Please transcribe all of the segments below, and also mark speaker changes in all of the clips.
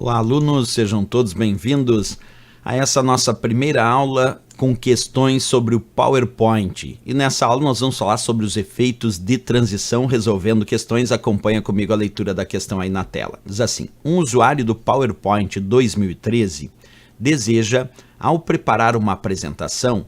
Speaker 1: Olá, alunos, sejam todos bem-vindos a essa nossa primeira aula com questões sobre o PowerPoint. E nessa aula nós vamos falar sobre os efeitos de transição resolvendo questões. Acompanha comigo a leitura da questão aí na tela. Diz assim: um usuário do PowerPoint 2013 deseja, ao preparar uma apresentação,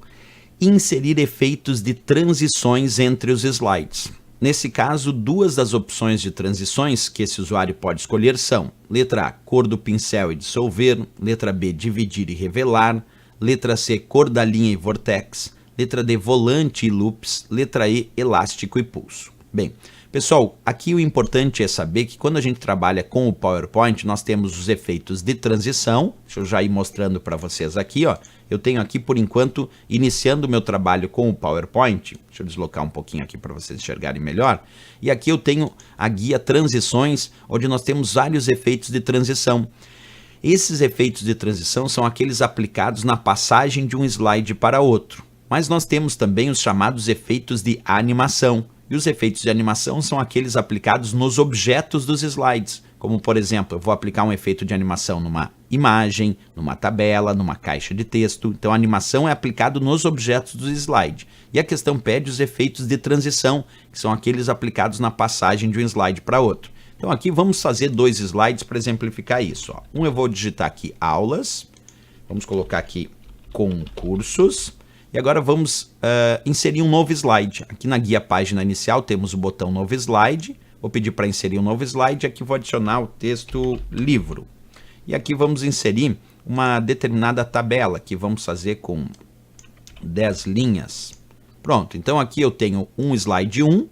Speaker 1: inserir efeitos de transições entre os slides. Nesse caso, duas das opções de transições que esse usuário pode escolher são: letra A, cor do pincel e dissolver; letra B, dividir e revelar; letra C, cor da linha e vortex; letra D, volante e loops; letra E, elástico e pulso. Bem, pessoal, aqui o importante é saber que quando a gente trabalha com o PowerPoint, nós temos os efeitos de transição. Deixa eu já ir mostrando para vocês aqui, ó. Eu tenho aqui, por enquanto, iniciando o meu trabalho com o PowerPoint. Deixa eu deslocar um pouquinho aqui para vocês enxergarem melhor. E aqui eu tenho a guia Transições, onde nós temos vários efeitos de transição. Esses efeitos de transição são aqueles aplicados na passagem de um slide para outro. Mas nós temos também os chamados efeitos de animação. E os efeitos de animação são aqueles aplicados nos objetos dos slides. Como, por exemplo, eu vou aplicar um efeito de animação numa imagem, numa tabela, numa caixa de texto. Então, a animação é aplicado nos objetos do slide. E a questão pede os efeitos de transição, que são aqueles aplicados na passagem de um slide para outro. Então, aqui vamos fazer dois slides para exemplificar isso. Ó. Um eu vou digitar aqui aulas, vamos colocar aqui concursos. E agora vamos inserir um novo slide. Aqui na guia página inicial temos o botão novo slide. Vou pedir para inserir um novo slide. Aqui vou adicionar o texto livro. E aqui vamos inserir uma determinada tabela que vamos fazer com 10 linhas. Pronto, então aqui eu tenho um slide 1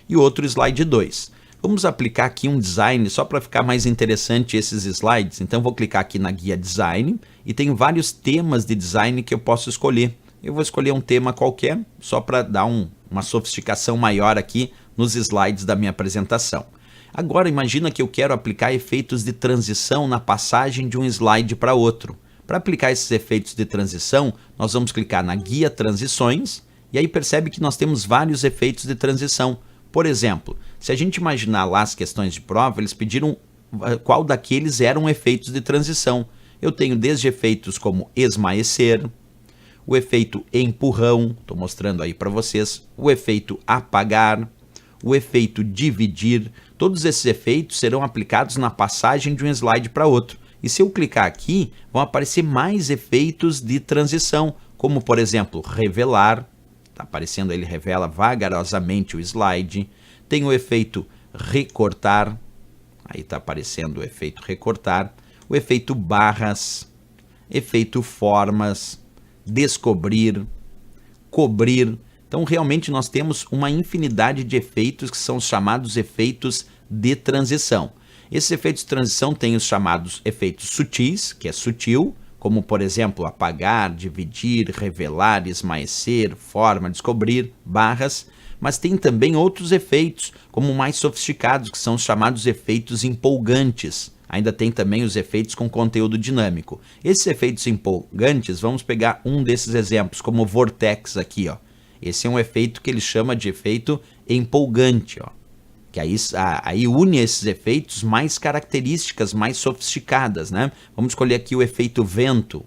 Speaker 1: e outro slide 2. Vamos aplicar aqui um design só para ficar mais interessante esses slides. Então vou clicar aqui na guia design e tem vários temas de design que eu posso escolher. Eu vou escolher um tema qualquer, só para dar uma sofisticação maior aqui nos slides da minha apresentação. Agora imagina que eu quero aplicar efeitos de transição na passagem de um slide para outro. Para aplicar esses efeitos de transição, nós vamos clicar na guia Transições, e aí percebe que nós temos vários efeitos de transição. Por exemplo, se a gente imaginar lá as questões de prova, eles pediram qual daqueles eram efeitos de transição. Eu tenho desde efeitos como esmaecer, o efeito empurrão, estou mostrando aí para vocês, o efeito apagar, o efeito dividir. Todos esses efeitos serão aplicados na passagem de um slide para outro. E se eu clicar aqui, vão aparecer mais efeitos de transição, como por exemplo, revelar. Está aparecendo, ele revela vagarosamente o slide. Tem o efeito recortar, aí está aparecendo o efeito recortar. O efeito barras, efeito formas, descobrir, cobrir. Então realmente nós temos uma infinidade de efeitos que são os chamados efeitos de transição. Esses efeitos de transição têm os chamados efeitos sutis, que é sutil, como por exemplo apagar, dividir, revelar, esmaecer, forma, descobrir, barras, mas tem também outros efeitos, como mais sofisticados, que são os chamados efeitos empolgantes. Ainda tem também os efeitos com conteúdo dinâmico. Esses efeitos empolgantes, vamos pegar um desses exemplos, como o vortex aqui, ó. Esse é um efeito que ele chama de efeito empolgante, ó. Que aí une esses efeitos mais características, mais sofisticadas, né? Vamos escolher aqui o efeito vento.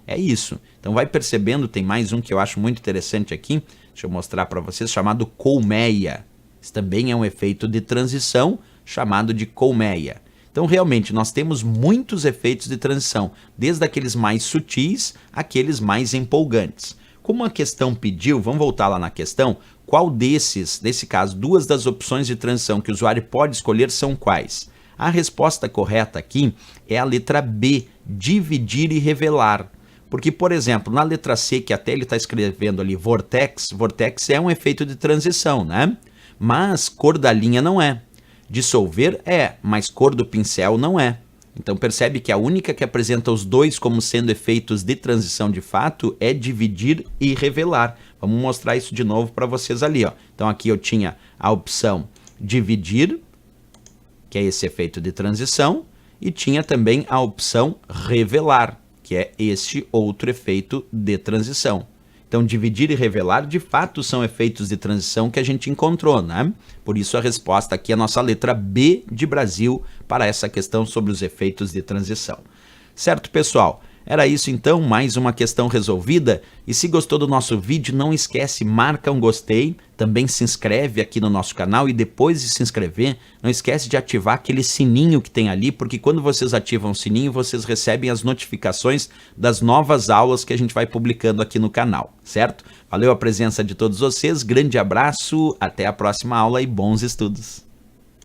Speaker 1: É isso. Então vai percebendo, tem mais um que eu acho muito interessante aqui, deixa eu mostrar para vocês, chamado colmeia. Esse também é um efeito de transição, chamado de colmeia. Então realmente nós temos muitos efeitos de transição, desde aqueles mais sutis àqueles mais empolgantes. Como a questão pediu, vamos voltar lá na questão, qual nesse caso, duas das opções de transição que o usuário pode escolher são quais? A resposta correta aqui é a letra B, dividir e revelar. Porque, por exemplo, na letra C, que até ele está escrevendo ali vortex, vortex é um efeito de transição, né? Mas cor da linha não é. Dissolver é, mas cor do pincel não é. Então percebe que a única que apresenta os dois como sendo efeitos de transição de fato é dividir e revelar. Vamos mostrar isso de novo para vocês ali, ó. Então aqui eu tinha a opção dividir, que é esse efeito de transição, e tinha também a opção revelar, que é este outro efeito de transição. Então, dividir e revelar, de fato, são efeitos de transição que a gente encontrou, né? Por isso a resposta aqui é a nossa letra B de Brasil para essa questão sobre os efeitos de transição. Certo, pessoal? Era isso então, mais uma questão resolvida. E se gostou do nosso vídeo, não esquece, marca um gostei, também se inscreve aqui no nosso canal e depois de se inscrever, não esquece de ativar aquele sininho que tem ali, porque quando vocês ativam o sininho, vocês recebem as notificações das novas aulas que a gente vai publicando aqui no canal, certo? Valeu a presença de todos vocês, grande abraço, até a próxima aula e bons estudos!